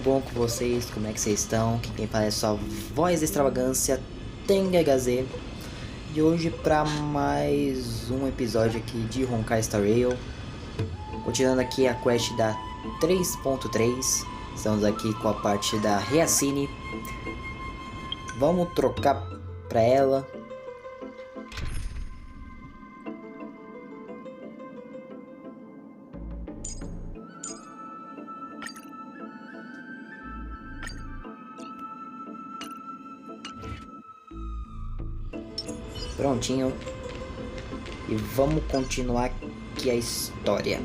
bom com vocês? Como é que vocês estão? Quem tem fala é só voz de extravagância, tem HZ. E hoje para mais um episódio aqui de Honkai Star Rail. Continuando aqui a quest da 3.3. Estamos aqui com a parte da Reacine. Vamos trocar para ela. Prontinho. E vamos continuar aqui a história.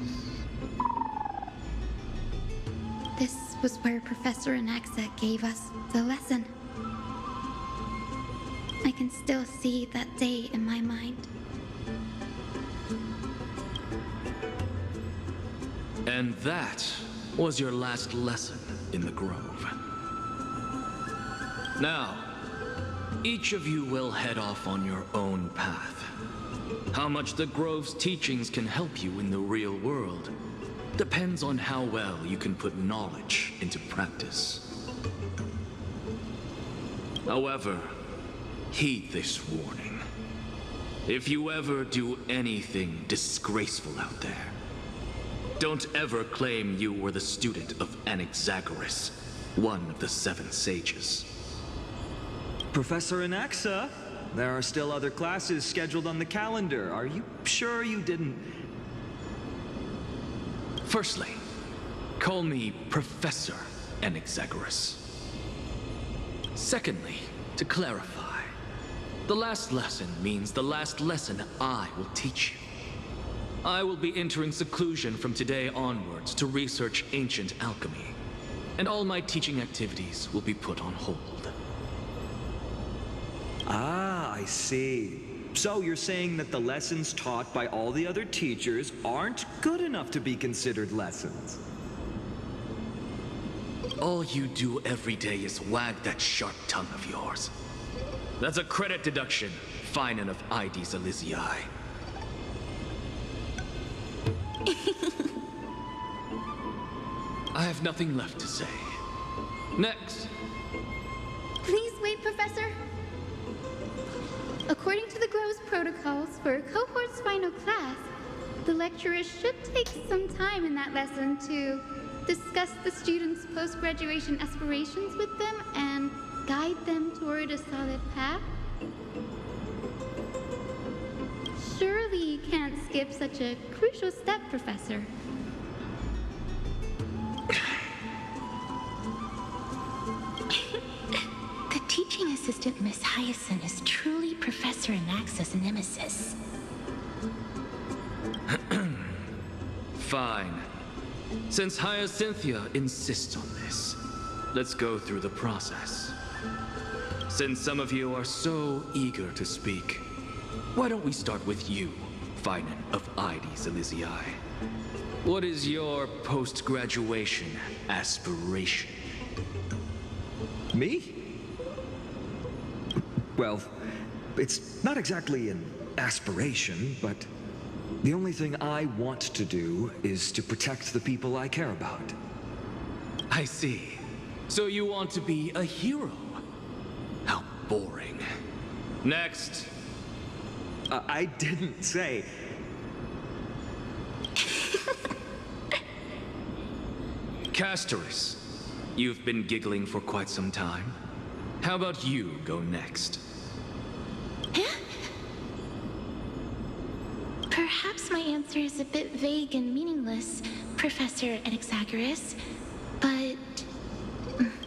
This was where Professor Anaxa gave us the lesson. I can still see that day in my mind. And that was your last lesson in the grove. Now, each of you will head off on your own path. How much the Grove's teachings can help you in the real world depends on how well you can put knowledge into practice. However, heed this warning. If you ever do anything disgraceful out there, don't ever claim you were the student of Anaxagoras, one of the 7 sages. Professor Anaxa, there are still other classes scheduled on the calendar. Are you sure you didn't... Firstly, call me Professor Anaxagoras. Secondly, to clarify, the last lesson means the last lesson I will teach you. I will be entering seclusion from today onwards to research ancient alchemy, and all my teaching activities will be put on hold. Ah, I see. So you're saying that the lessons taught by all the other teachers aren't good enough to be considered lessons? All you do every day is wag that sharp tongue of yours. That's a credit deduction, fine enough IDs Elysii. I have nothing left to say. Next. Please wait, Professor. According to the Grove's protocols for a cohort's final class, the lecturer should take some time in that lesson to discuss the students' post-graduation aspirations with them and guide them toward a solid path. Surely you can't skip such a crucial step, Professor. The teaching assistant, Miss Hyacinth, is truly Professor Anaxa's nemesis. Fine. Since Hyacinthia insists on this, let's go through the process. Since some of you are so eager to speak, why don't we start with you, Finan of IDs Elysii? What is your post-graduation aspiration? Me? Well, it's not exactly an aspiration, but the only thing I want to do is to protect the people I care about. I see. So you want to be a hero? How boring. Next. I didn't say... Castoris, you've been giggling for quite some time. How about you go next? Perhaps my answer is a bit vague and meaningless, Professor Anaxagoras, but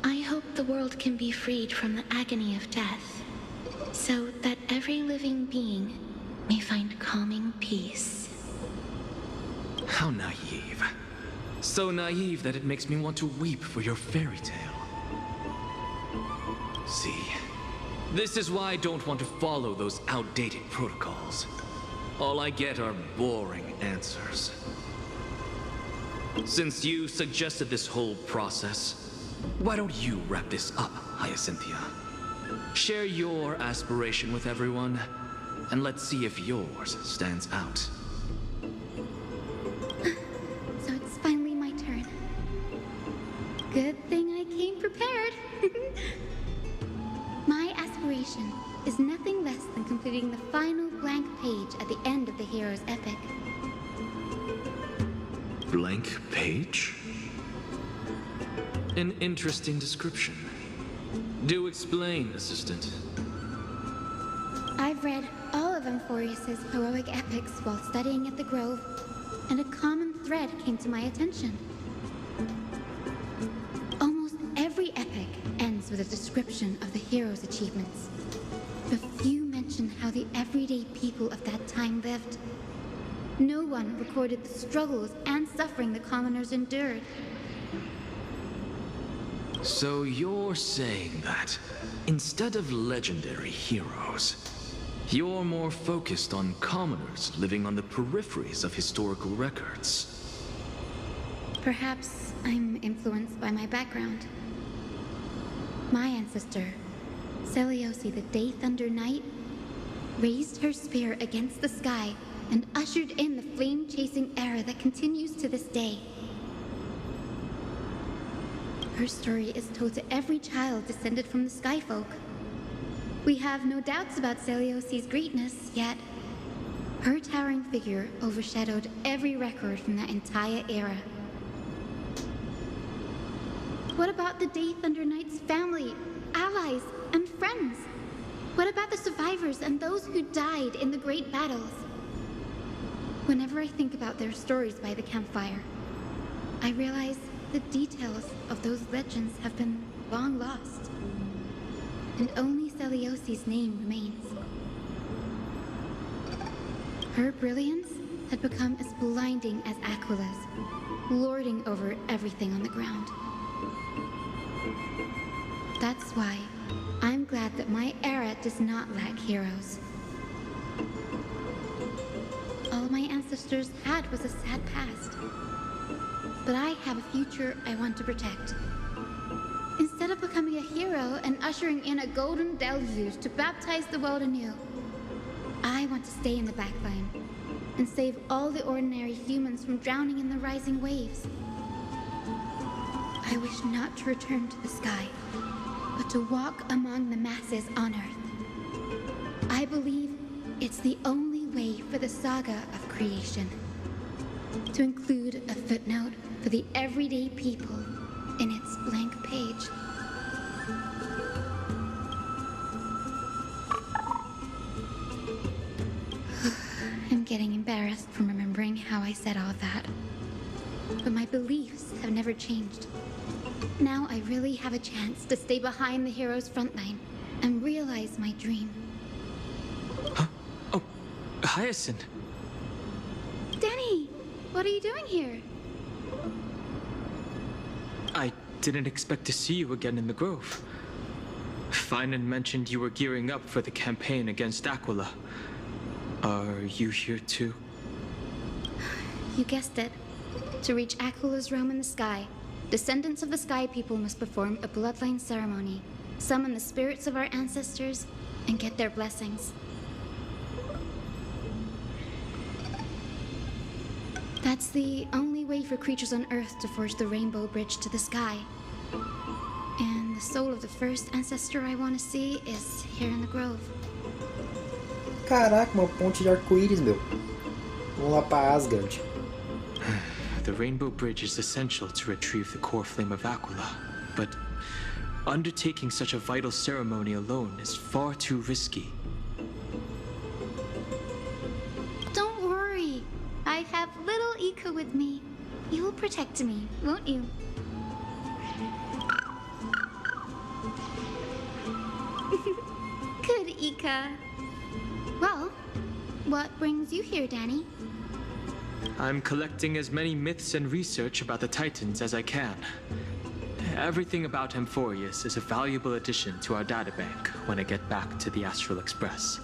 I hope the world can be freed from the agony of death, so that every living being may find calming peace. How naive. So naive that it makes me want to weep for your fairy tale. See, this is why I don't want to follow those outdated protocols. All I get are boring answers. Since you suggested this whole process, why don't you wrap this up, Hyacinthia? Share your aspiration with everyone, and let's see if yours stands out. So it's finally my turn. Good thing I page? An interesting description. Do explain, Assistant. I've read all of Amphorius's heroic epics while studying at the Grove, and a common thread came to my attention. Almost every epic ends with a description of the hero's achievements, but few mention how the everyday people of that time lived. No one recorded the struggles and suffering the commoners endured. So you're saying that, instead of legendary heroes, you're more focused on commoners living on the peripheries of historical records? Perhaps I'm influenced by my background. My ancestor, Seliosi the Day Thunder Knight, raised her spear against the sky and ushered in the flame-chasing era that continues to this day. Her story is told to every child descended from the Skyfolk. We have no doubts about Seliosi's greatness, yet her towering figure overshadowed every record from that entire era. What about the Day Thunder Knight's family, allies, and friends? What about the survivors and those who died in the great battles? Whenever I think about their stories by the campfire, I realize the details of those legends have been long lost, and only Seliosi's name remains. Her brilliance had become as blinding as Aquila's, lording over everything on the ground. That's why I'm glad that my era does not lack heroes. All my ancestors had was a sad past, but I have a future I want to protect. Instead of becoming a hero and ushering in a golden deluge to baptize the world anew, I want to stay in the backline and save all the ordinary humans from drowning in the rising waves. I wish not to return to the sky, but to walk among the masses on Earth. I believe it's the only way for the saga of creation, to include a footnote for the everyday people in its blank page. I'm getting embarrassed from remembering how I said all that. But my beliefs have never changed. Now I really have a chance to stay behind the hero's front line and realize my dream. Huh? Oh, Hyacinth. Danny, what are you doing here? I didn't expect to see you again in the Grove. Finan mentioned you were gearing up for the campaign against Aquila. Are you here too? You guessed it. To reach Aquila's realm in the sky, descendants of the Sky People must perform a bloodline ceremony, summon the spirits of our ancestors, and get their blessings. That's the only way for creatures on Earth to forge the rainbow bridge to the sky. And the soul of the first ancestor I want to see is here in the Grove. Caraca, uma ponte de arco-íris, meu. Vamos lá pra Asgard. The rainbow bridge is essential to retrieve the core flame of Aquila, but undertaking such a vital ceremony alone is far too risky. Don't worry. I have little Ika with me. You will protect me, won't you? Good, Ika. Well, what brings you here, Danny? I'm collecting as many myths and research about the Titans as I can. Everything about Amphorius is a valuable addition to our databank when I get back to the Astral Express.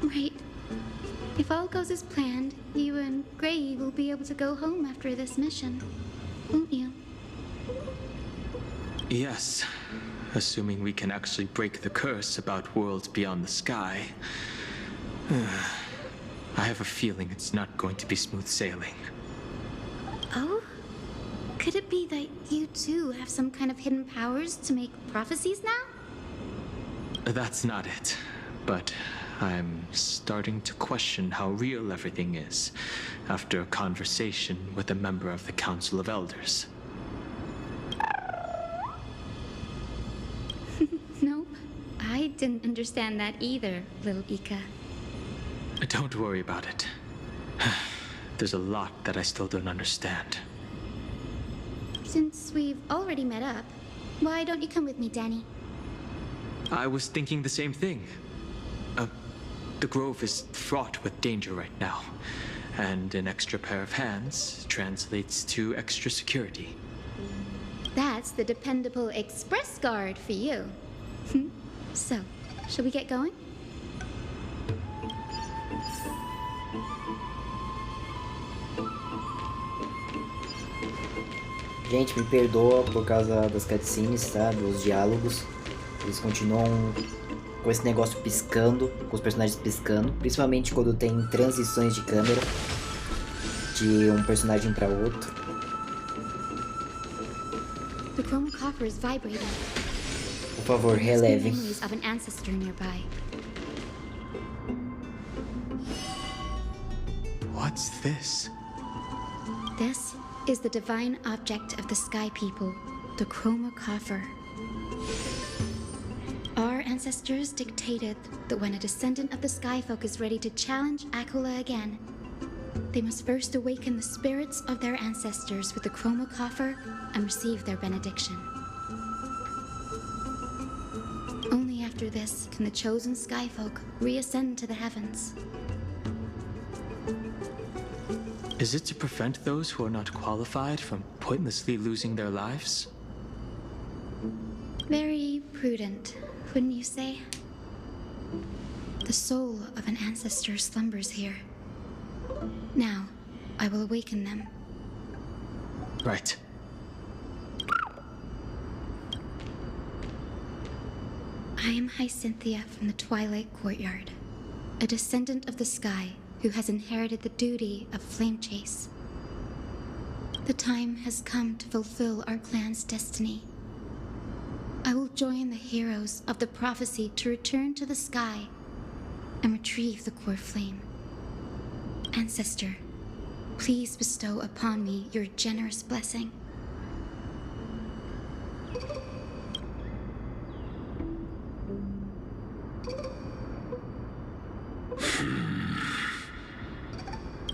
Right. If all goes as planned, you and Gray will be able to go home after this mission, won't you? Yes, assuming we can actually break the curse about worlds beyond the sky. I have a feeling it's not going to be smooth sailing. Oh? Could it be that you too have some kind of hidden powers to make prophecies now? That's not it, but I'm starting to question how real everything is after a conversation with a member of the Council of Elders. Nope. I didn't understand that either, little Ika. Don't worry about it. There's a lot that I still don't understand. Since we've already met up, why don't you come with me, Danny? I was thinking the same thing. The grove is fraught with danger right now, and an extra pair of hands translates to extra security. That's the dependable express guard for you. So, shall we get going? Gente, me perdoa por causa das cutscenes, tá? Dos diálogos. Eles continuam com esse negócio piscando, com os personagens piscando. Principalmente quando tem transições de câmera de um personagem para outro. The chroma coffer is vibrating. Por favor, releve. Memories of an ancestor nearby. What's this? This is the divine object of the Sky People, the chroma coffer. Our ancestors dictated that when a descendant of the Sky Folk is ready to challenge Akula again, they must first awaken the spirits of their ancestors with the chroma coffer and receive their benediction. Only after this can the chosen Sky Folk reascend to the heavens. Is it to prevent those who are not qualified from pointlessly losing their lives? Very prudent, wouldn't you say? The soul of an ancestor slumbers here. Now, I will awaken them. Right. I am Hyacinthia from the Twilight Courtyard, a descendant of the sky who has inherited the duty of flame chase. The time has come to fulfill our clan's destiny. I will join the heroes of the prophecy to return to the sky and retrieve the core flame. Ancestor, please bestow upon me your generous blessing.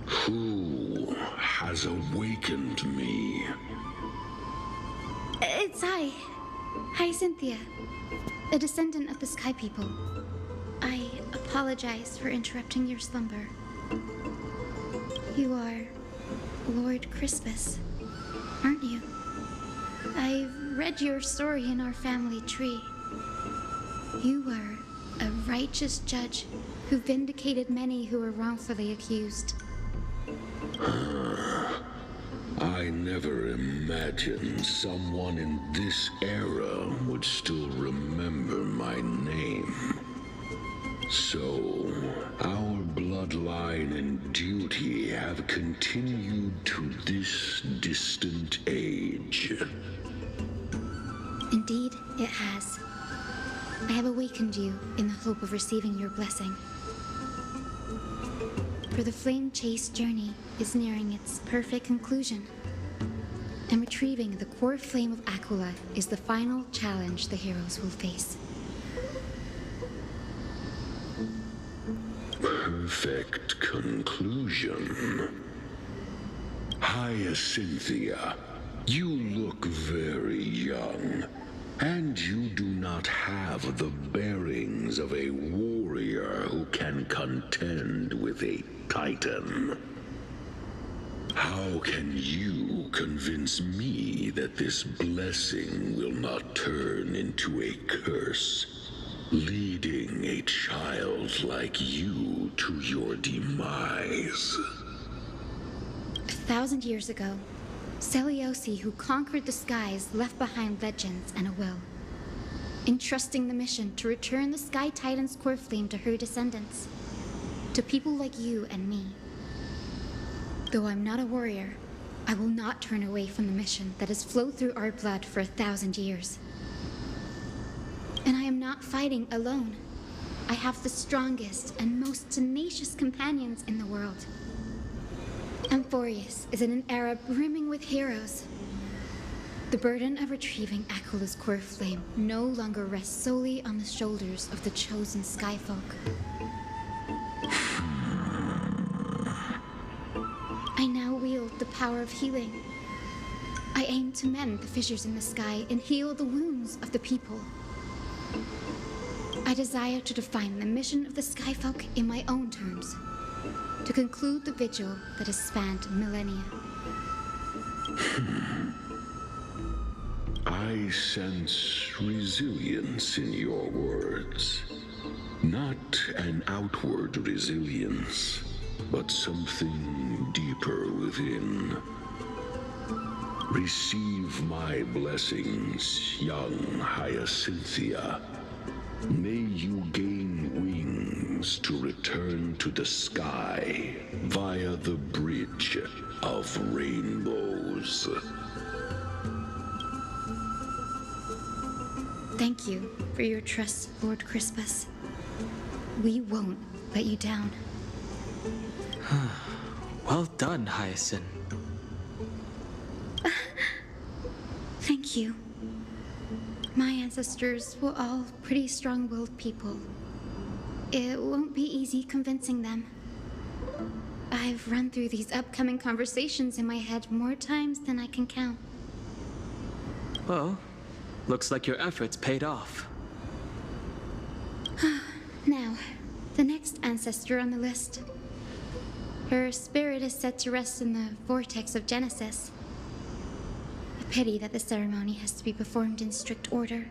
Who has awakened me? It's I, Hyacinthia, a descendant of the Sky People. I apologize for interrupting your slumber. You are Lord Crispus, aren't you? I've read your story in our family tree. You were a righteous judge who vindicated many who were wrongfully accused. I never imagined someone in this era would still remember my name. So, our bloodline and duty have continued to this distant age. Indeed, it has. I have awakened you in the hope of receiving your blessing. For the flame chase journey is nearing its perfect conclusion, and retrieving the core flame of Akula is the final challenge the heroes will face. Perfect conclusion. Hyacinthia, you look very young, and you do not have the bearings of a warrior who can contend with a titan. How can you convince me that this blessing will not turn into a curse, leading a child like you to your demise? 1,000 years ago, Seliosi, who conquered the skies, left behind legends and a will, entrusting the mission to return the Sky Titan's core flame to her descendants, to people like you and me. Though I'm not a warrior, I will not turn away from the mission that has flowed through our blood for 1,000 years. And I am not fighting alone. I have the strongest and most tenacious companions in the world. Amphorius is in an era brimming with heroes. The burden of retrieving Aquilus' core flame no longer rests solely on the shoulders of the chosen skyfolk. I now wield the power of healing. I aim to mend the fissures in the sky and heal the wounds of the people. I desire to define the mission of the skyfolk in my own terms, to conclude the vigil that has spanned millennia. I sense resilience in your words. Not an outward resilience, but something deeper within. Receive my blessings, young Hyacinthia. May you gain wings to return to the sky via the bridge of rainbows. Thank you for your trust, Lord Crispus. We won't let you down. Well done, Hyacinth. Thank you. My ancestors were all pretty strong-willed people. It won't be easy convincing them. I've run through these upcoming conversations in my head more times than I can count. Well, looks like your efforts paid off. Now, the next ancestor on the list. Her spirit is set to rest in the vortex of Genesis. A pity that the ceremony has to be performed in strict order.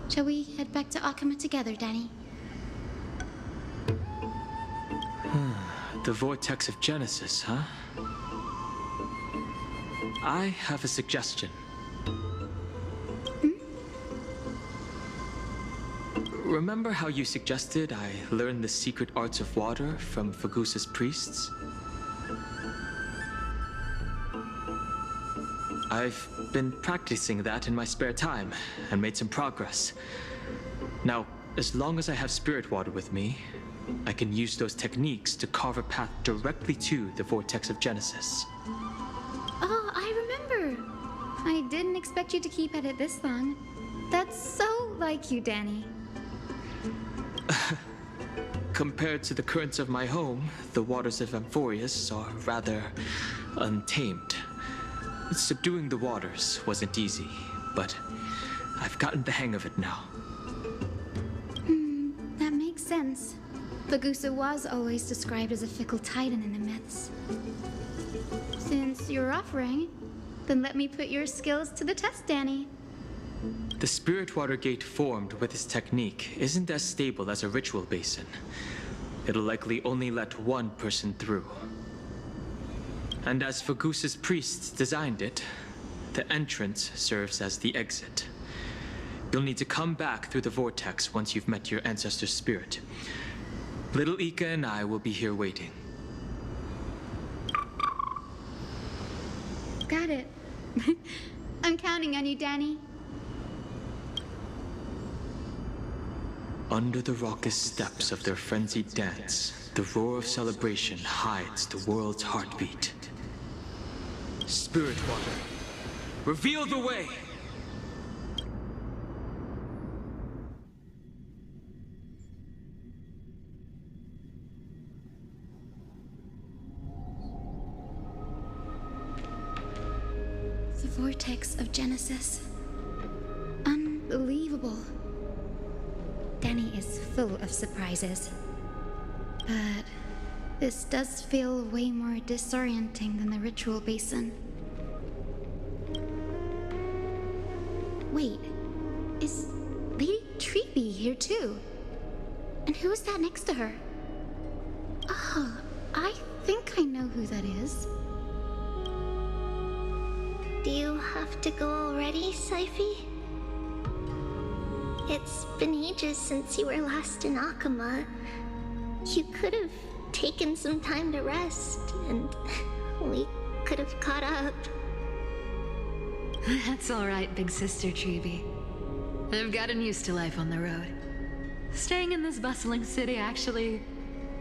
Shall we head back to Akama together, Danny? The vortex of Genesis, huh? I have a suggestion. Remember how you suggested I learn the secret arts of water from Fagusa's priests? I've been practicing that in my spare time and made some progress. Now, as long as I have spirit water with me, I can use those techniques to carve a path directly to the vortex of Genesis. Oh, I remember. I didn't expect you to keep at it this long. That's so like you, Danny. Compared to the currents of my home, the waters of Amphorius are rather untamed. Subduing the waters wasn't easy, but I've gotten the hang of it now. That makes sense. Fagusa was always described as a fickle titan in the myths. Since you're offering, then let me put your skills to the test, Danny. The spirit water gate formed with this technique isn't as stable as a ritual basin. It'll likely only let one person through. And as Fagusa's priests designed it, the entrance serves as the exit. You'll need to come back through the vortex once you've met your ancestor's spirit. Little Ika and I will be here waiting. Got it. I'm counting on you, Danny. Under the raucous steps of their frenzied dance, the roar of celebration hides the world's heartbeat. Spirit water, reveal the way! The vortex of Genesis. Unbelievable. Danny is full of surprises. But this does feel way more disorienting than the ritual basin. Wait, is Lady Treeby here too? And who is that next to her? Oh, I think I know who that is. Do you have to go already, Syphie? It's been ages since you were last in Akama. You could have taken some time to rest, and we could have caught up. That's all right, big sister Treeby. I've gotten used to life on the road. Staying in this bustling city actually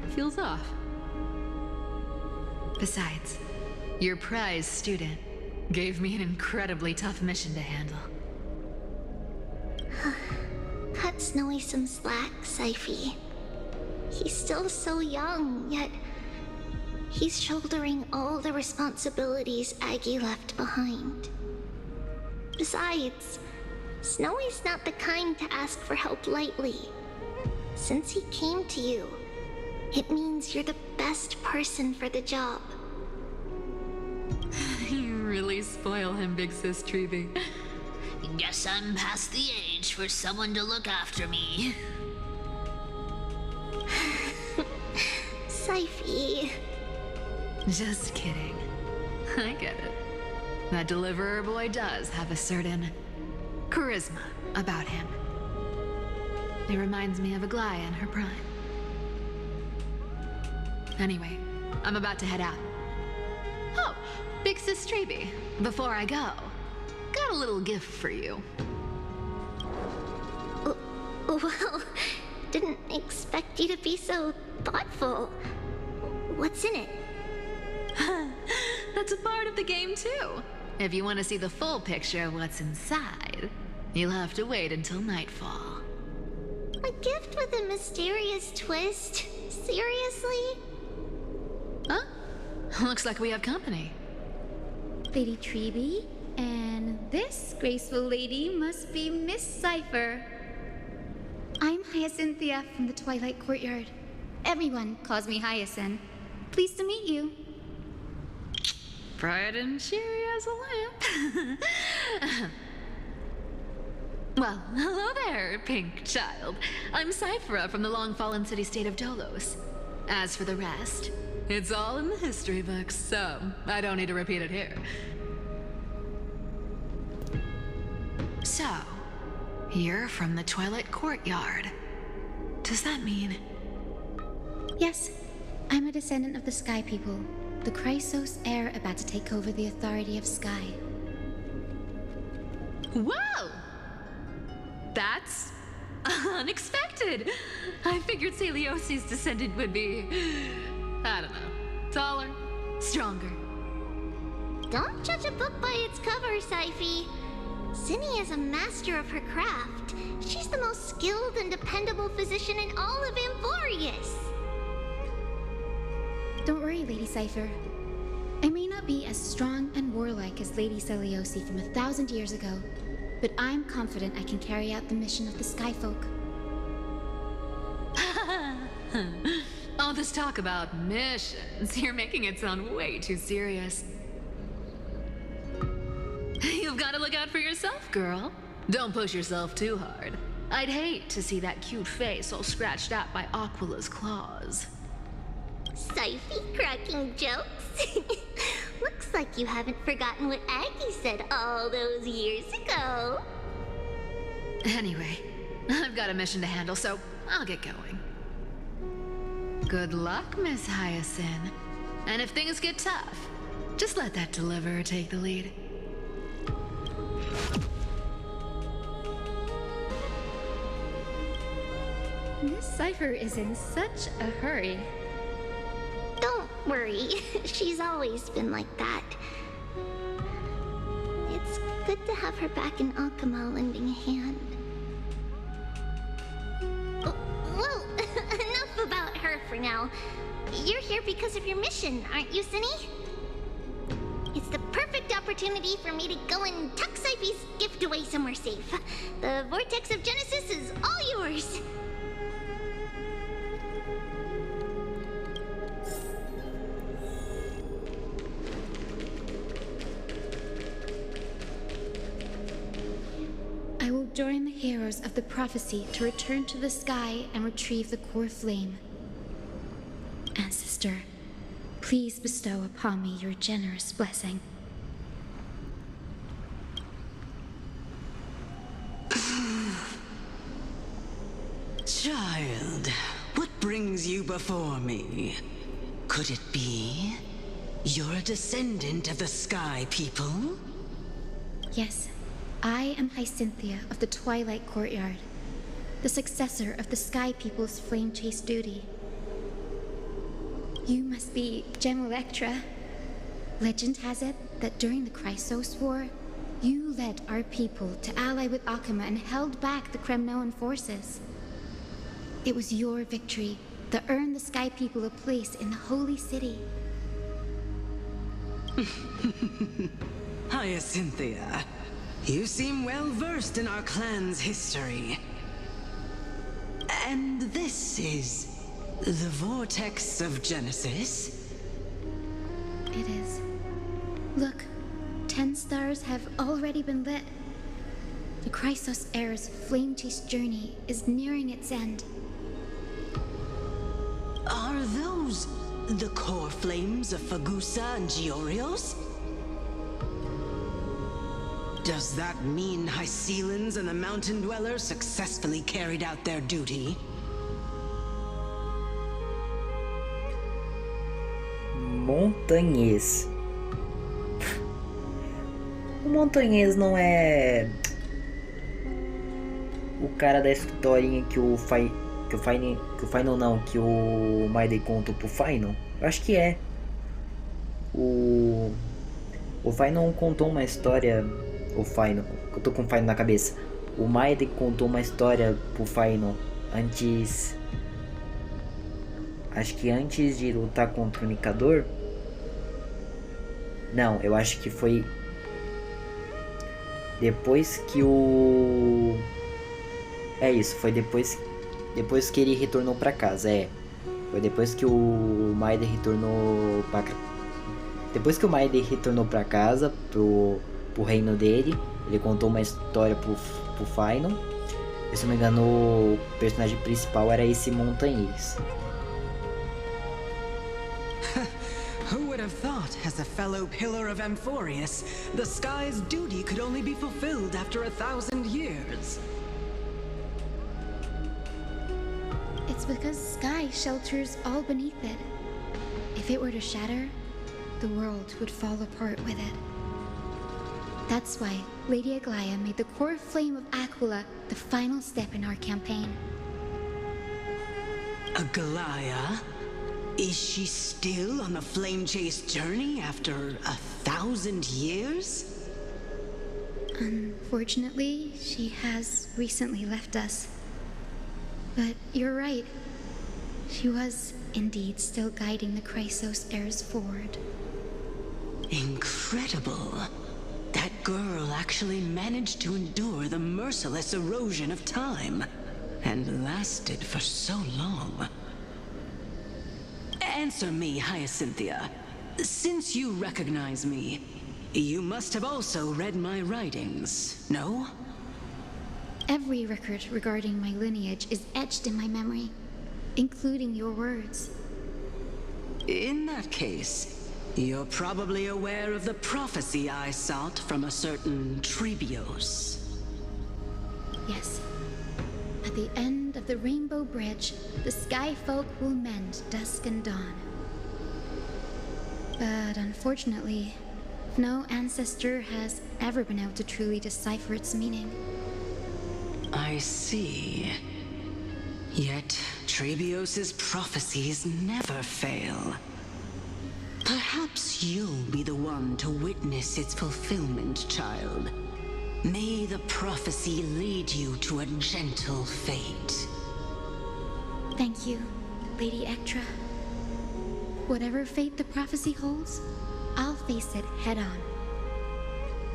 feels off. Besides, your prize student gave me an incredibly tough mission to handle. Cut Snowy some slack, Syphie. He's still so young, yet he's shouldering all the responsibilities Aggie left behind. Besides, Snowy's not the kind to ask for help lightly. Since he came to you, it means you're the best person for the job. You really spoil him, Big Sis Treby. Guess I'm past the age for someone to look after me. Syphie. Just kidding. I get it. That deliverer boy does have a certain charisma about him. It reminds me of Aglaia in her prime. Anyway, I'm about to head out. Oh, Big Sis Treby, before I go, got a little gift for you. Well, didn't expect you to be so thoughtful. What's in it? That's a part of the game, too. If you want to see the full picture of what's inside, you'll have to wait until nightfall. A gift with a mysterious twist? Seriously? Huh? Looks like we have company. Lady Treby, and this graceful lady must be Miss Cypher. I'm Hyacinthia from the Twilight Courtyard. Everyone calls me Hyacinth. Pleased to meet you. Bright and cheery as a lamp. Well, hello there, pink child. I'm Cyphera from the long-fallen city-state of Dolos. As for the rest, it's all in the history books, so I don't need to repeat it here. So, you're from the Twilight Courtyard. Does that mean... Yes, I'm a descendant of the Sky People, the Chrysos heir about to take over the authority of Sky. Whoa! That's unexpected. I figured Celiosi's descendant would be, I don't know, taller, stronger. Don't judge a book by its cover, Syphie. Zinni is a master of her craft. She's the most skilled and dependable physician in all of Amphorius. Don't worry, Lady Cypher. I may not be as strong and warlike as Lady Celiosi from 1,000 years ago, but I'm confident I can carry out the mission of the Skyfolk. All this talk about missions, you're making it sound way too serious. You've got to look out for yourself, girl. Don't push yourself too hard. I'd hate to see that cute face all scratched out by Aquila's claws. Syphie cracking jokes? Looks like you haven't forgotten what Aggie said all those years ago. Anyway, I've got a mission to handle, so I'll get going. Good luck, Miss Hyacinth. And if things get tough, just let that deliverer take the lead. Miss Cypher is in such a hurry. Don't worry, she's always been like that. It's good to have her back in Akama lending a hand. Well, enough about her for now. You're here because of your mission, aren't you, Zinni? It's the perfect opportunity for me to go and tuck Syphie's gift away somewhere safe. The Vortex of Genesis is all yours. I will join the heroes of the prophecy to return to the sky and retrieve the core flame. Ancestor, please bestow upon me your generous blessing. Child, what brings you before me? Could it be you're a descendant of the Sky People? Yes, I am Hyacinthia of the Twilight Courtyard. the successor of the Sky People's flame chase duty. You must be Gem Electra. Legend has it that during the Chrysos War, you led our people to ally with Akama and held back the Kremnoan forces. It was your victory that earned the Sky People a place in the Holy City. Hyacinthia, you seem well versed in our clan's history. And this is the Vortex of Genesis? It is. Look, 10 stars have already been lit. The Chrysos Heir's flame chase journey is nearing its end. Are those the core flames of Fagusa and Giorios? Does that mean Hycelans and the Mountain Dwellers successfully carried out their duty? Montanhês. O Montanhês não é o cara da historinha que o Maidei contou pro Final? Eu acho que é. O Final contou uma história. O Final, eu tô com o Final na cabeça. O Maidei contou uma história pro Final antes. Acho que antes de lutar contra o Nicador. Não, eu acho que foi depois que o... É isso, foi depois que ele retornou pra casa, Foi depois que o Maidei retornou pra... Depois que o Maidei retornou pra casa, pro reino dele, ele contou uma história pro Final. E, se não me engano, o personagem principal era esse montanhês. Who would have thought, as a fellow pillar of Amphorius, the sky's duty could only be fulfilled after 1,000 years? It's because sky shelters all beneath it. If it were to shatter, the world would fall apart with it. That's why Lady Aglaya made the core flame of Aquila the final step in our campaign. Aglaya? Is she still on the flame chase journey after 1,000 years? Unfortunately, she has recently left us. But you're right. She was indeed still guiding the Chrysos heirs forward. Incredible. That girl actually managed to endure the merciless erosion of time, and lasted for so long. Answer me, Hyacinthia. Since you recognize me, you must have also read my writings, no? Every record regarding my lineage is etched in my memory, including your words. In that case, you're probably aware of the prophecy I sought from a certain Trebios. Yes. At the end of the Rainbow Bridge, the Sky Folk will mend dusk and dawn. But unfortunately, no ancestor has ever been able to truly decipher its meaning. I see. Yet, Trebios's prophecies never fail. Perhaps you'll be the one to witness its fulfillment, child. May the prophecy lead you to a gentle fate. Thank you, Lady Ectra. Whatever fate the prophecy holds, I'll face it head-on.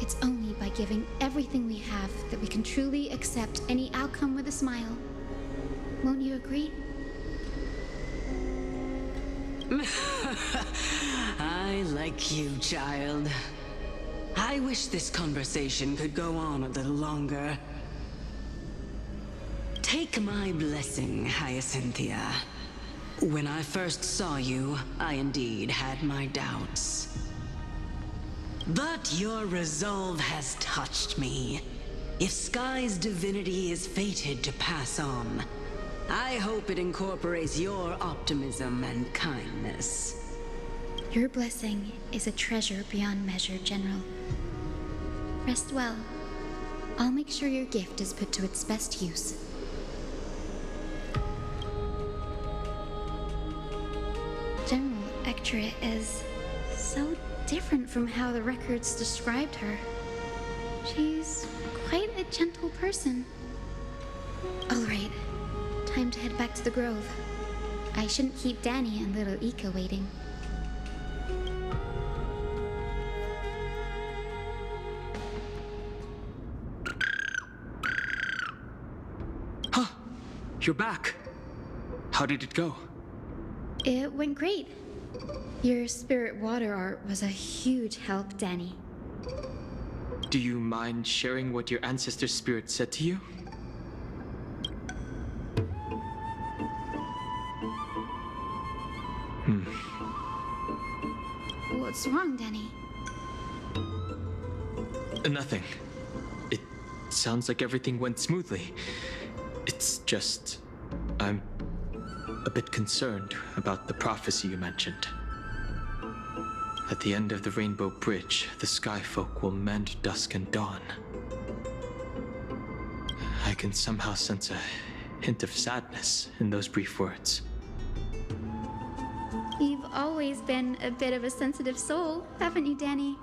It's only by giving everything we have that we can truly accept any outcome with a smile. Won't you agree? I like you, child. I wish this conversation could go on a little longer. Take my blessing, Hyacinthia. When I first saw you, I indeed had my doubts. But your resolve has touched me. If Sky's divinity is fated to pass on, I hope it incorporates your optimism and kindness. Your blessing is a treasure beyond measure, General. Rest well. I'll make sure your gift is put to its best use. General Ectorate is so different from how the records described her. She's quite a gentle person. All right, time to head back to the grove. I shouldn't keep Danny and little Ika waiting. Huh, you're back. How did it go? It went great. Your spirit water art was a huge help, Danny. Do you mind sharing what your ancestor spirit said to you? What's wrong, Danny? Nothing. It sounds like everything went smoothly. It's just... I'm a bit concerned about the prophecy you mentioned. At the end of the Rainbow Bridge, the Sky Folk will mend dusk and dawn. I can somehow sense a hint of sadness in those brief words. You've always been a bit of a sensitive soul, haven't you, Danny?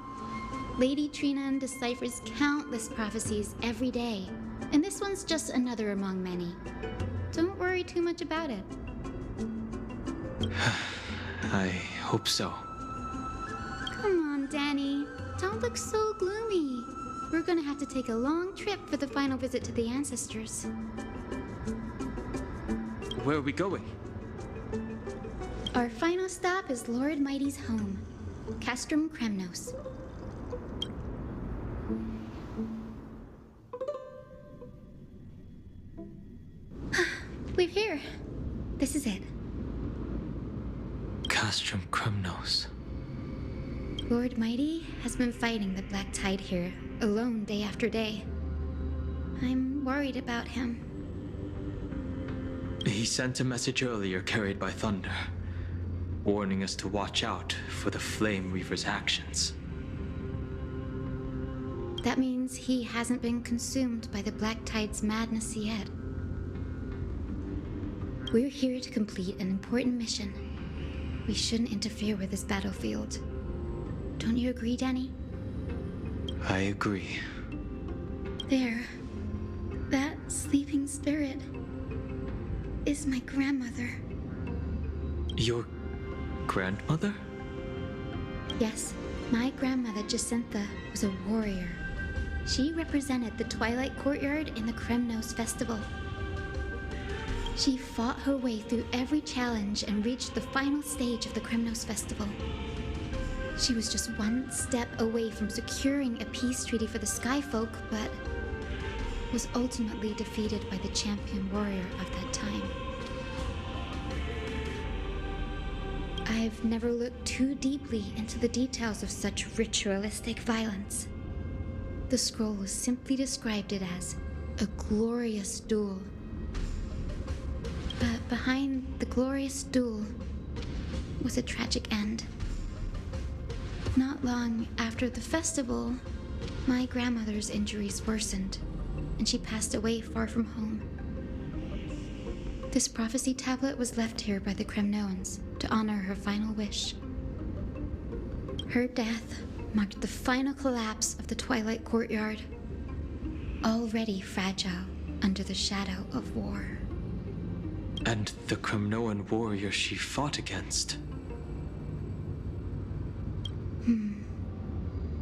Lady Trinan deciphers countless prophecies every day, and this one's just another among many. Don't worry too much about it. I hope so. Come on, Danny. Don't look so gloomy. We're gonna have to take a long trip for the final visit to the ancestors. Where are we going? Our final stop is Lord Mighty's home, Castrum Kremnos. We're here. This is it. Castrum Kremnos. Lord Mighty has been fighting the Black Tide here, alone day after day. I'm worried about him. He sent a message earlier carried by thunder, warning us to watch out for the Flame Reaver's actions. That means he hasn't been consumed by the Black Tide's madness yet. We're here to complete an important mission. We shouldn't interfere with this battlefield. Don't you agree, Danny? I agree. There. That sleeping spirit is my grandmother. Your grandmother? Yes, my grandmother Jacintha was a warrior. She represented the Twilight Courtyard in the Kremnos Festival. She fought her way through every challenge and reached the final stage of the Kremnos Festival. She was just one step away from securing a peace treaty for the Skyfolk, but was ultimately defeated by the champion warrior of that time. I've never looked too deeply into the details of such ritualistic violence. The scroll simply described it as a glorious duel. But behind the glorious duel was a tragic end. Not long after the festival, my grandmother's injuries worsened, and she passed away far from home. This prophecy tablet was left here by the Kremnoans to honor her final wish. Her death marked the final collapse of the Twilight Courtyard, already fragile under the shadow of war. And the Kremnoan warrior she fought against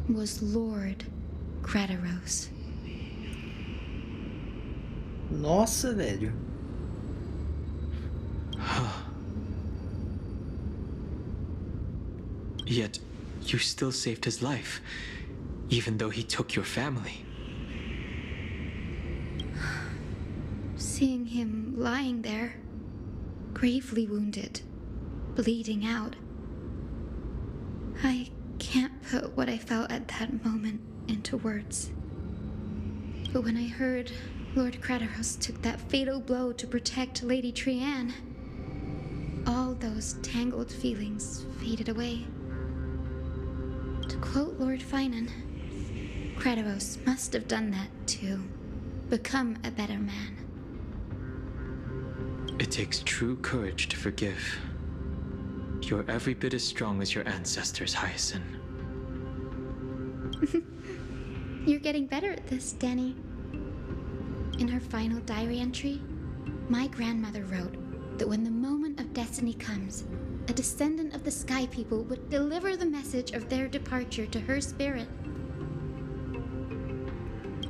was Lord Gradaros. Nossa, velho. Yet, you still saved his life, even though he took your family. Seeing him lying there, gravely wounded, bleeding out, I can't put what I felt at that moment into words. But when I heard Lord Gradaros took that fatal blow to protect Lady Trian, all those tangled feelings faded away. To quote Lord Finan, Gradaros must have done that to become a better man. It takes true courage to forgive. You're every bit as strong as your ancestors, Hyacinth. You're getting better at this, Danny. In her final diary entry, my grandmother wrote that when the moment of destiny comes, a descendant of the Sky People would deliver the message of their departure to her spirit.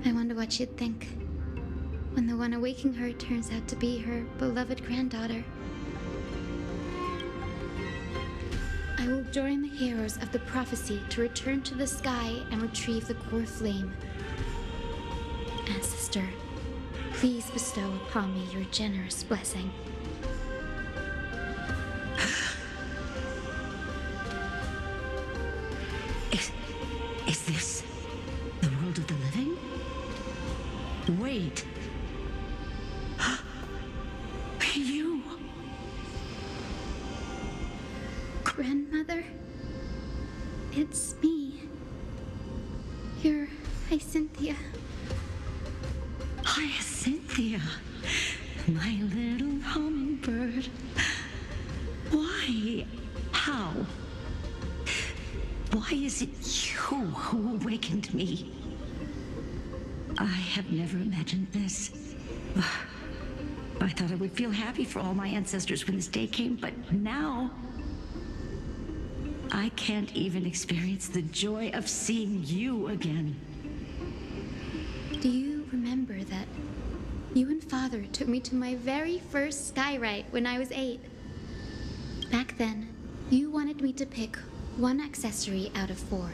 I wonder what she'd think when the one awaking her turns out to be her beloved granddaughter. I will join the heroes of the prophecy to return to the sky and retrieve the core flame. Ancestor, please bestow upon me your generous blessing. Is this the world of the living? Wait. You. Grandmother, it's me. You're Hyacinthia. Hyacinthia, my little hummingbird. Why? How? Why is it you who awakened me? I have never imagined this. I thought I would feel happy for all my ancestors when this day came, but now I can't even experience the joy of seeing you again. Do you remember that you and Father took me to my very first skyride when I was 8? Back then, you wanted me to pick one accessory out of 4.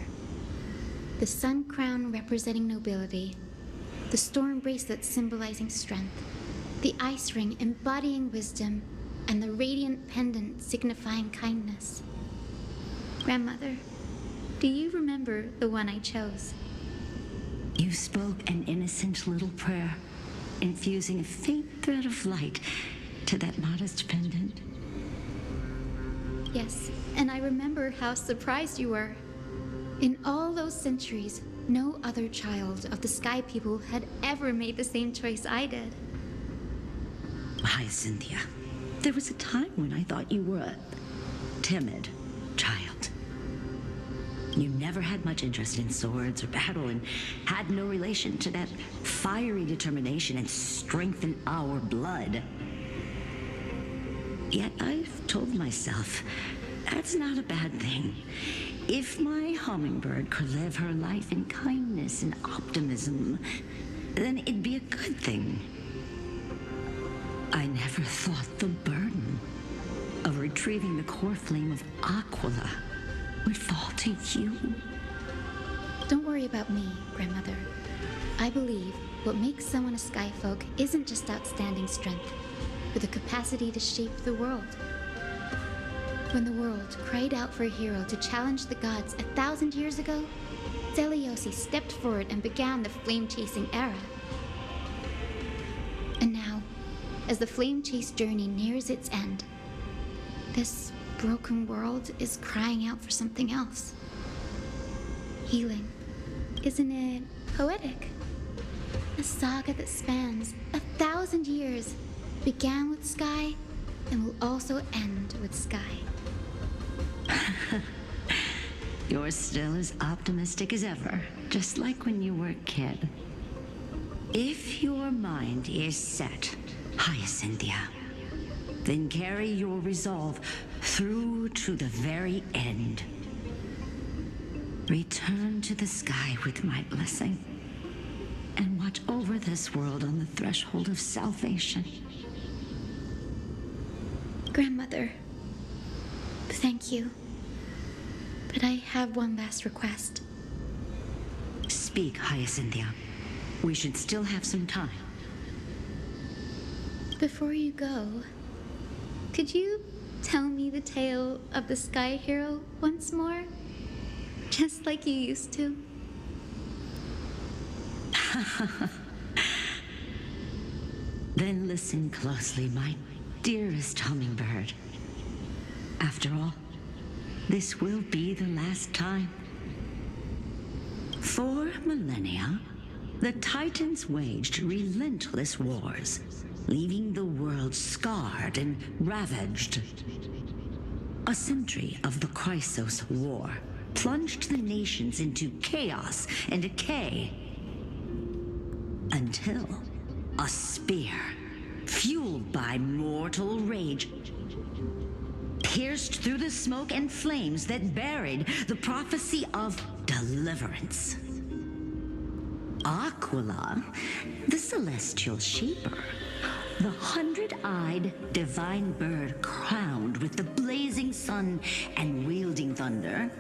The sun crown representing nobility, the storm bracelet symbolizing strength, the ice ring embodying wisdom, and the radiant pendant signifying kindness. Grandmother, do you remember the one I chose? You spoke an innocent little prayer, infusing a faint thread of light to that modest pendant. Yes, and I remember how surprised you were. In all those centuries, no other child of the Sky People had ever made the same choice I did. Hyacinthia, there was a time when I thought you were a timid child. You never had much interest in swords or battle and had no relation to that fiery determination and strength in our blood. Yet I've told myself, that's not a bad thing. If my hummingbird could live her life in kindness and optimism, then it'd be a good thing. I never thought the burden of retrieving the core flame of Aquila would fall to you. Don't worry about me, Grandmother. I believe what makes someone a Skyfolk isn't just outstanding strength, but the capacity to shape the world. When the world cried out for a hero to challenge the gods 1,000 years ago, Zeliosi stepped forward and began the flame-chasing era. And now, as the flame chase journey nears its end, this broken world is crying out for something else. Healing. Isn't it poetic? A saga that spans 1,000 years, began with Sky, and will also end with Sky. You're still as optimistic as ever, just like when you were a kid. If your mind is set, Hyacinthia, then carry your resolve through to the very end. Return to the sky with my blessing, and watch over this world on the threshold of salvation. Grandmother, thank you. But I have one last request. Speak, Hyacinthia. We should still have some time. Before you go, could you tell me the tale of the Sky Hero once more? Just like you used to. Then listen closely, my dearest hummingbird. After all, this will be the last time. For millennia, the Titans waged relentless wars, leaving the world scarred and ravaged. A century of the Chrysos War plunged the nations into chaos and decay. Until a spear, fueled by mortal rage, pierced through the smoke and flames that buried the prophecy of deliverance. Aquila, the celestial shaper, the 100-eyed divine bird crowned with the blazing sun and wielding thunder,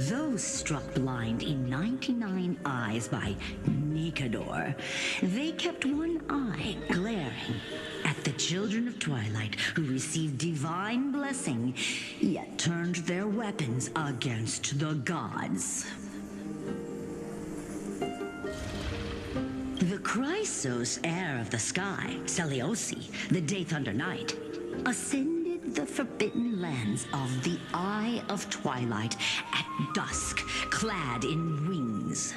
those struck blind in 99 eyes by Nicador, they kept one eye glaring at the children of Twilight who received divine blessing, yet turned their weapons against the gods. The Chrysos heir of the sky, Seleuci, the Day Thunder Knight, ascended the forbidden lands of the Eye of Twilight at dusk, clad in wings.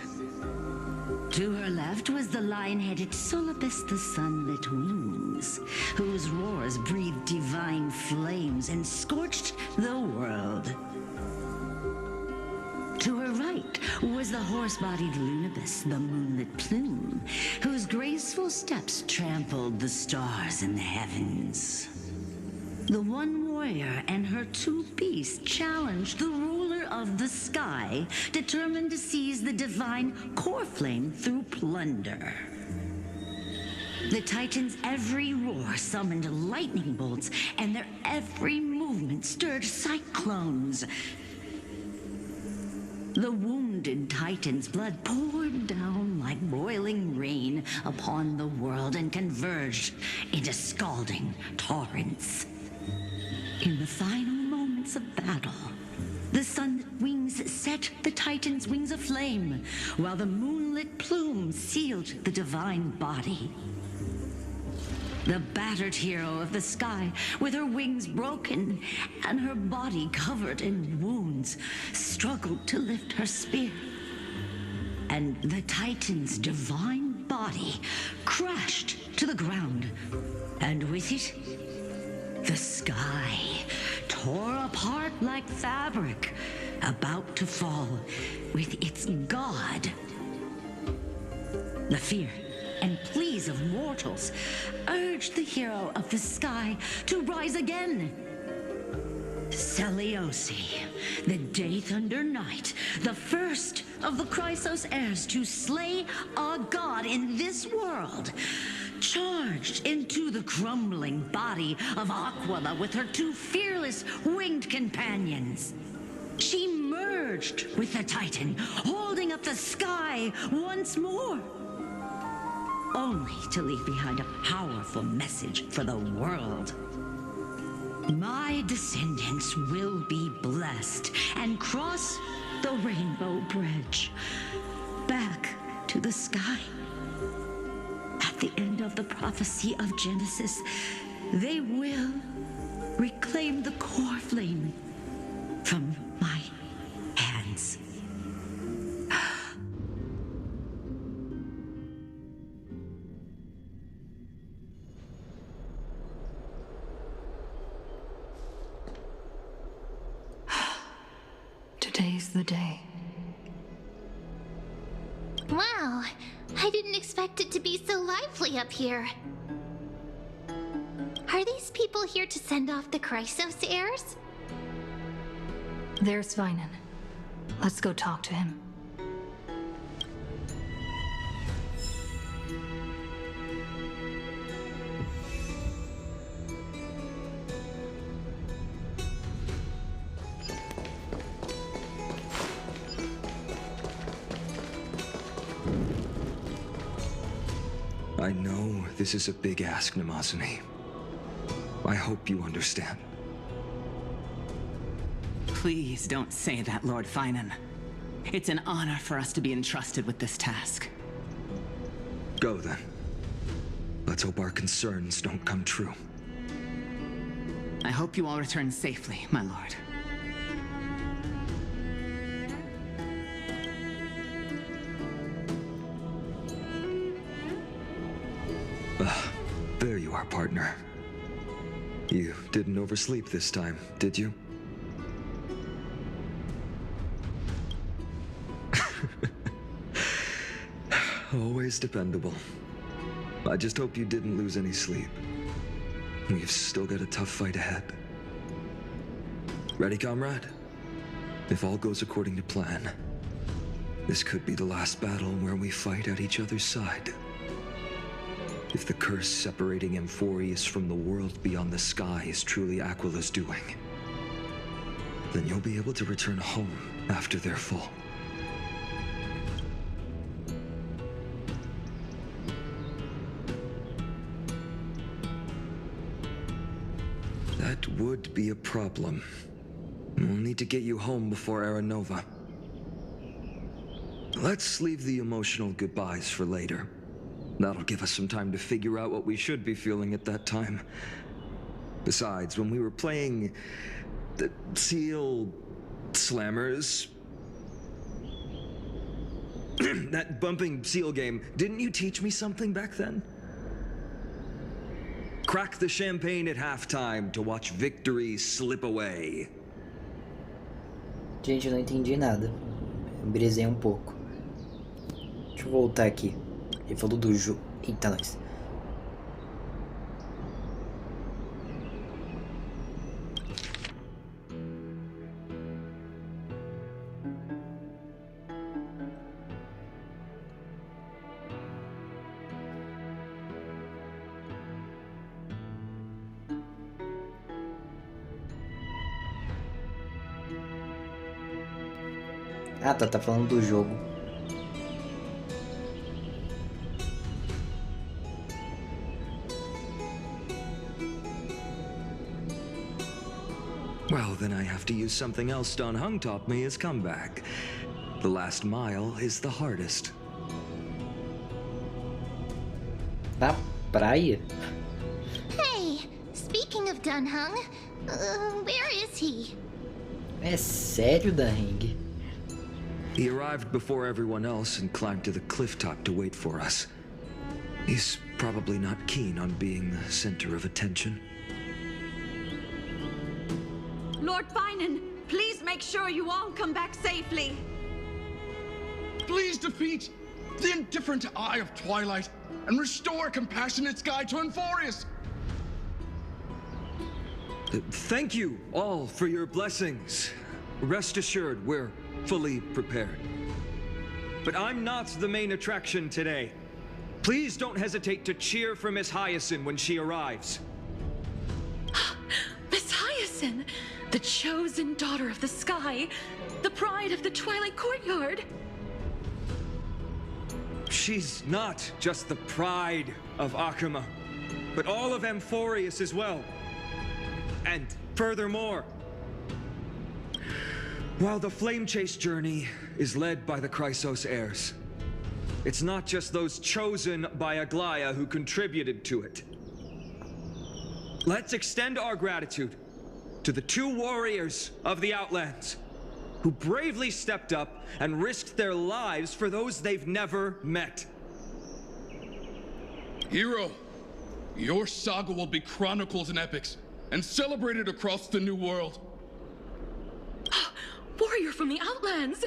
To her left was the lion-headed Solibus the Sunlit Wings, whose roars breathed divine flames and scorched the world. To her right was the horse-bodied Lunibus, the Moonlit Plume, whose graceful steps trampled the stars in the heavens. The one warrior and her two beasts challenged the ruler of the sky, determined to seize the divine core flame through plunder. The Titans' every roar summoned lightning bolts, and their every movement stirred cyclones. The wounded Titan's blood poured down like boiling rain upon the world and converged into scalding torrents. In the final moments of battle, the sunlit wings set the Titan's wings aflame, while the moonlit plume sealed the divine body. The battered hero of the sky, with her wings broken and her body covered in wounds, struggled to lift her spear. And the Titan's divine body crashed to the ground, and with it, the sky tore apart like fabric, about to fall with its god. The fear and pleas of mortals urged the hero of the sky to rise again. Seleuci, the Day Thunder Knight, the first of the Chrysos heirs to slay a god in this world, charged into the crumbling body of Aquila with her two fearless winged companions. She merged with the Titan, holding up the sky once more, only to leave behind a powerful message for the world. My descendants will be blessed and cross the rainbow bridge back to the sky. At the end of the prophecy of Genesis, they will reclaim the core flame from my hands. Today's the day. Wow, I didn't expect it to be so lively up here. Are these people here to send off the Chrysos heirs? There's Svinen. Let's go talk to him. I know this is a big ask, Namazane. I hope you understand. Please don't say that, Lord Finan. It's an honor for us to be entrusted with this task. Go then. Let's hope our concerns don't come true. I hope you all return safely, my lord. There you are, partner. You didn't oversleep this time, did you? Always dependable. I just hope you didn't lose any sleep. We've still got a tough fight ahead. Ready, comrade? If all goes according to plan, this could be the last battle where we fight at each other's side. If the curse separating Amphorius from the world beyond the sky is truly Aquila's doing, then you'll be able to return home after their fall. That would be a problem. We'll need to get you home before Aranova. Let's leave the emotional goodbyes for later. That'll give us some time to figure out what we should be feeling at that time. Besides, when we were playing the Seal Slammers, that bumping seal game, didn't you teach me something back then? Crack the champagne at halftime to watch victory slip away. Gente, eu não entendi nada. Eu brisei um pouco. Deixa eu voltar aqui. Ele falou do jogo. Eita, nós. Ah, tá falando do jogo. Well, then I have to use something else Don Hung taught me as comeback. The last mile is the hardest. Na praia? Hey, speaking of Dunhung, where is he? É sério, Danheng? He arrived before everyone else and climbed to the cliff top to wait for us. He's probably not keen on being the center of attention. Lord Finan, please make sure you all come back safely. Please defeat the indifferent eye of twilight and restore a compassionate sky to Amphorius. Thank you all for your blessings. Rest assured, we're fully prepared. But I'm not the main attraction today. Please don't hesitate to cheer for Miss Hyacinth when she arrives. Miss Hyacinth, the chosen daughter of the sky, the pride of the Twilight Courtyard. She's not just the pride of Akuma, but all of Amphorius as well. And furthermore, while the Flame Chase journey is led by the Chrysos heirs, it's not just those chosen by Aglaya who contributed to it. Let's extend our gratitude to the 2 warriors of the Outlands who bravely stepped up and risked their lives for those they've never met. Hero, your saga will be chronicled in epics and celebrated across the New World. Warrior from the Outlands,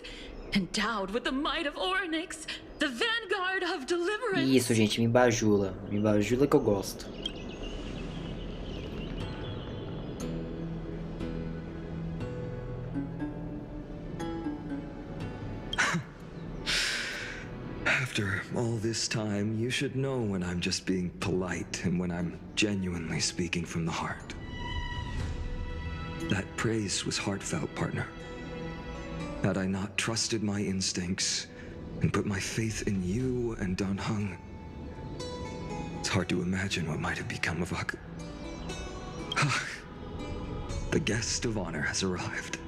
endowed with the might of Orynyx, the vanguard of deliverance. Isso, gente, me bajula. Me bajula que eu gosto. After all this time, you should know when I'm just being polite and when I'm genuinely speaking from the heart. That praise was heartfelt, partner. Had I not trusted my instincts and put my faith in you and Don Hung, it's hard to imagine what might have become of Ak. The guest of honor has arrived.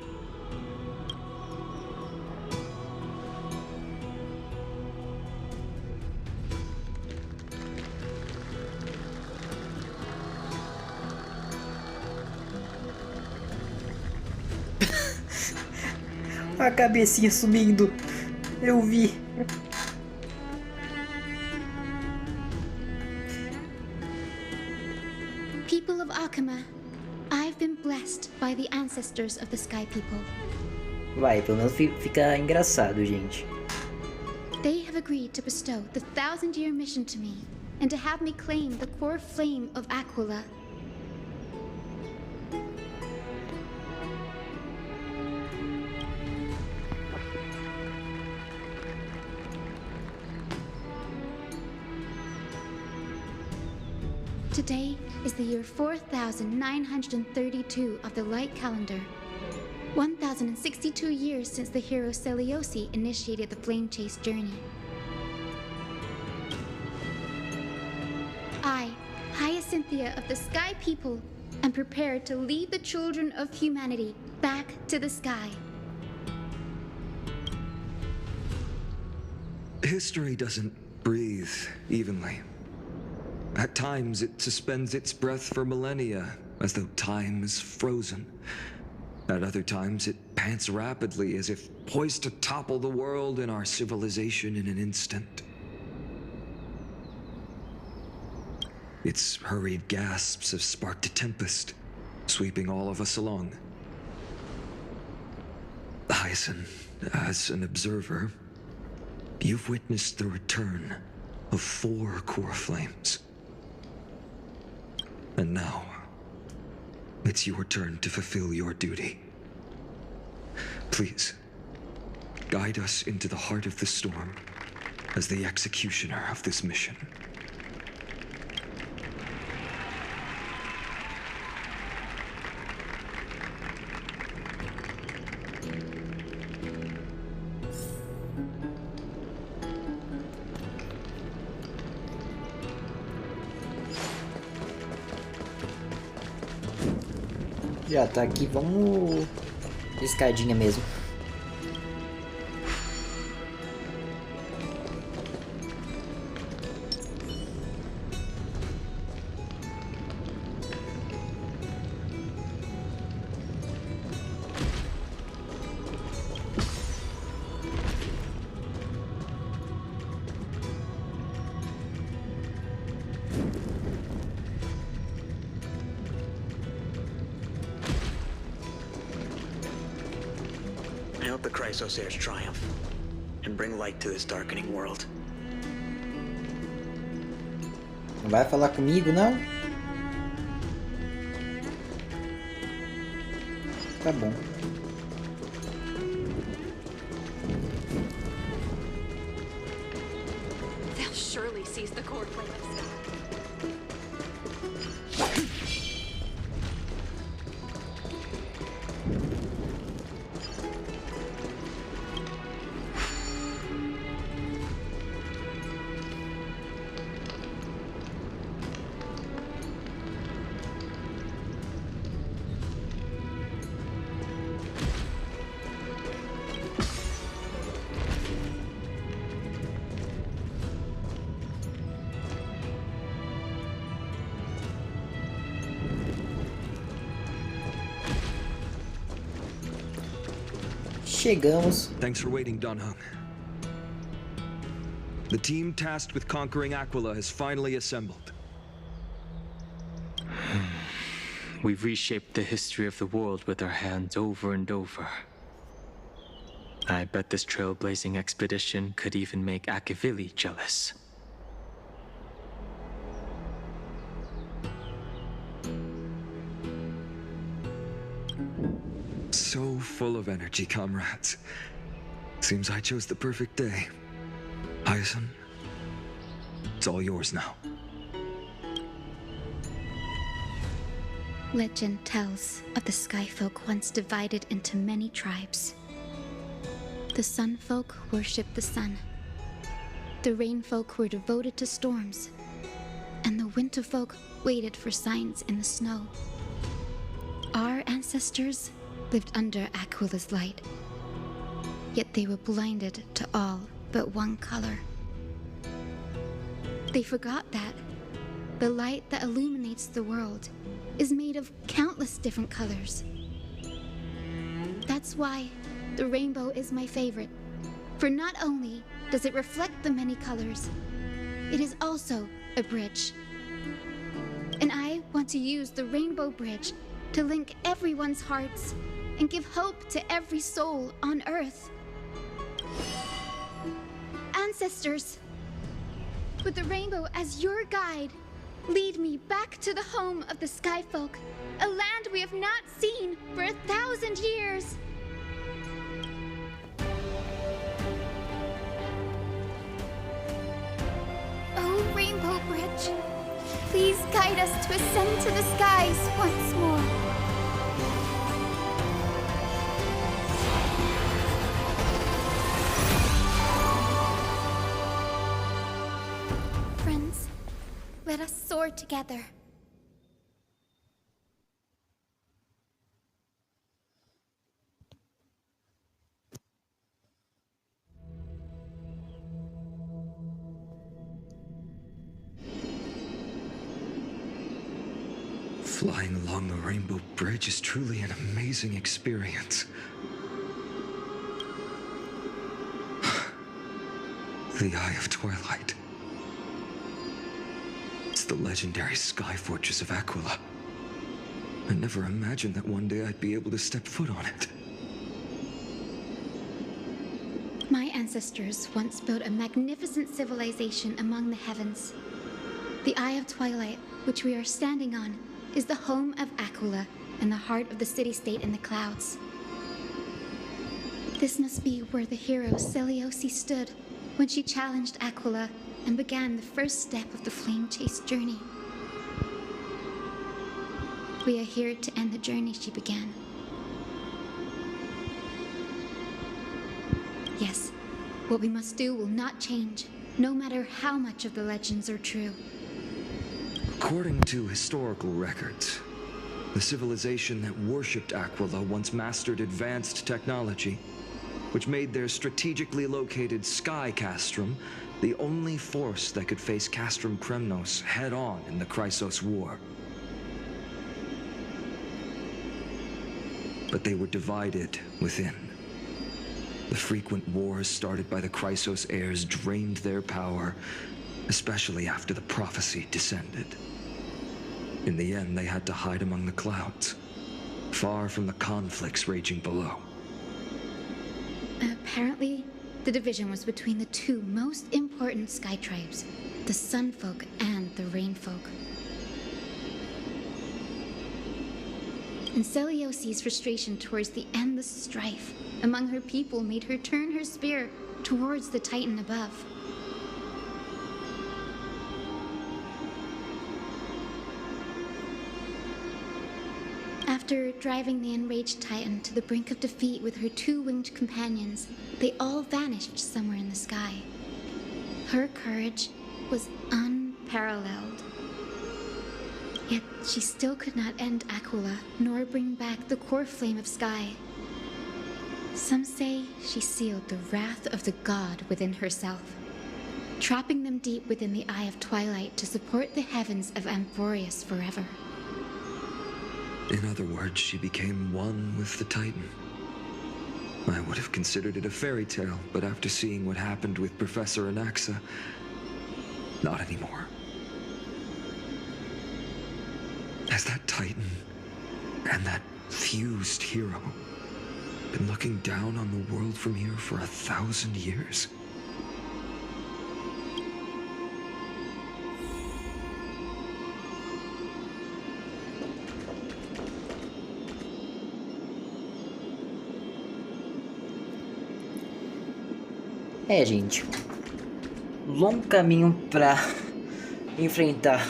A cabecinha sumindo. Eu vi. People of Akama, I've been blessed by the ancestors of the Sky People. Vai, pelo menos fica engraçado, gente. They have agreed to bestow the 1,000-year mission to me, and to have me claim the core flame of Aquila. Today is the year 4,932 of the Light Calendar. 1,062 years since the hero Seliosi initiated the Flame Chase journey. I, Hyacinthia of the Sky People, am prepared to lead the children of humanity back to the sky. History doesn't breathe evenly. At times, it suspends its breath for millennia, as though time is frozen. At other times, it pants rapidly, as if poised to topple the world and our civilization in an instant. Its hurried gasps have sparked a tempest, sweeping all of us along. Hyacinth, as an observer, you've witnessed the return of 4 core flames. And now, it's your turn to fulfill your duty. Please, guide us into the heart of the storm as the executioner of this mission. Já tá aqui, vamos de escadinha mesmo. I hope the Chrysosairs triumph and bring light to this darkening world. Não vai falar comigo, não? Tá bom. They'll surely seize the core flame of sky. Chegamos. Thanks for waiting, Donhung. The team tasked with conquering Aquila has finally assembled. We've reshaped the history of the world with our hands over and over. I bet this trailblazing expedition could even make Akivili jealous. So full of energy, comrades. Seems I chose the perfect day. Hyacinth, it's all yours now. Legend tells of the Sky Folk once divided into many tribes. The Sun Folk worshipped the sun. The Rain Folk were devoted to storms. And the Winter Folk waited for signs in the snow. Our ancestors lived under Aquila's light. Yet they were blinded to all but one color. They forgot that the light that illuminates the world is made of countless different colors. That's why the rainbow is my favorite. For not only does it reflect the many colors, it is also a bridge. And I want want to use the Rainbow Bridge to link everyone's hearts and give hope to every soul on Earth. Ancestors, with the rainbow as your guide, lead me back to the home of the Skyfolk, a land we have not seen for 1,000 years. Oh, Rainbow Bridge, please guide us to ascend to the skies once more. Friends, let us soar together. Flying along the Rainbow Bridge is truly an amazing experience. The Eye of Twilight. It's the legendary sky fortress of Aquila. I never imagined that one day I'd be able to step foot on it. My ancestors once built a magnificent civilization among the heavens. The Eye of Twilight, which we are standing on, is the home of Aquila and the heart of the city-state in the clouds. This must be where the hero Seleucia stood when she challenged Aquila and began the first step of the flame chase journey. We are here to end the journey she began. Yes, what we must do will not change, no matter how much of the legends are true. According to historical records, the civilization that worshipped Aquila once mastered advanced technology, which made their strategically located sky castrum the only force that could face Castrum Kremnos head-on in the Chrysos War. But they were divided within. The frequent wars started by the Chrysos heirs drained their power, especially after the prophecy descended. In the end, they had to hide among the clouds, far from the conflicts raging below. Apparently, the division was between the two most important sky tribes, the Sunfolk and the Rainfolk. And Seleucia's frustration towards the endless strife among her people made her turn her spear towards the Titan above. After driving the enraged Titan to the brink of defeat with her two-winged companions, they all vanished somewhere in the sky. Her courage was unparalleled. Yet she still could not end Aquila, nor bring back the core flame of sky. Some say she sealed the wrath of the god within herself, trapping them deep within the Eye of Twilight to support the heavens of Amphorius forever. In other words, she became one with the Titan. I would have considered it a fairy tale, but after seeing what happened with Professor Anaxa, not anymore. Has that Titan and that fused hero been looking down on the world from here for 1,000 years? Gente, longo caminho pra enfrentar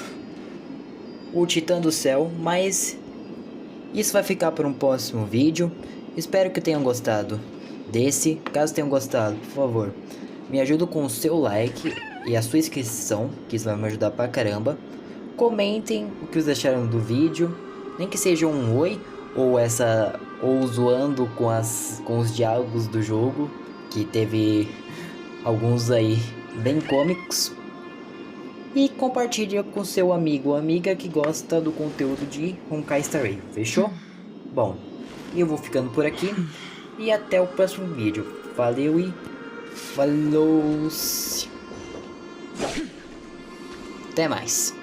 o Titã do Céu, mas isso vai ficar para um próximo vídeo. Espero que tenham gostado desse. Caso tenham gostado, por favor, me ajuda com o seu like e a sua inscrição, que isso vai me ajudar pra caramba. Comentem o que vocês acharam do vídeo, nem que seja um oi ou zoando com os diálogos do jogo, que teve alguns aí bem cômicos. E compartilha com seu amigo ou amiga que gosta do conteúdo de Honkai Star Rail, fechou? Bom, eu vou ficando por aqui e até o próximo vídeo. Valeu e falou! Até mais!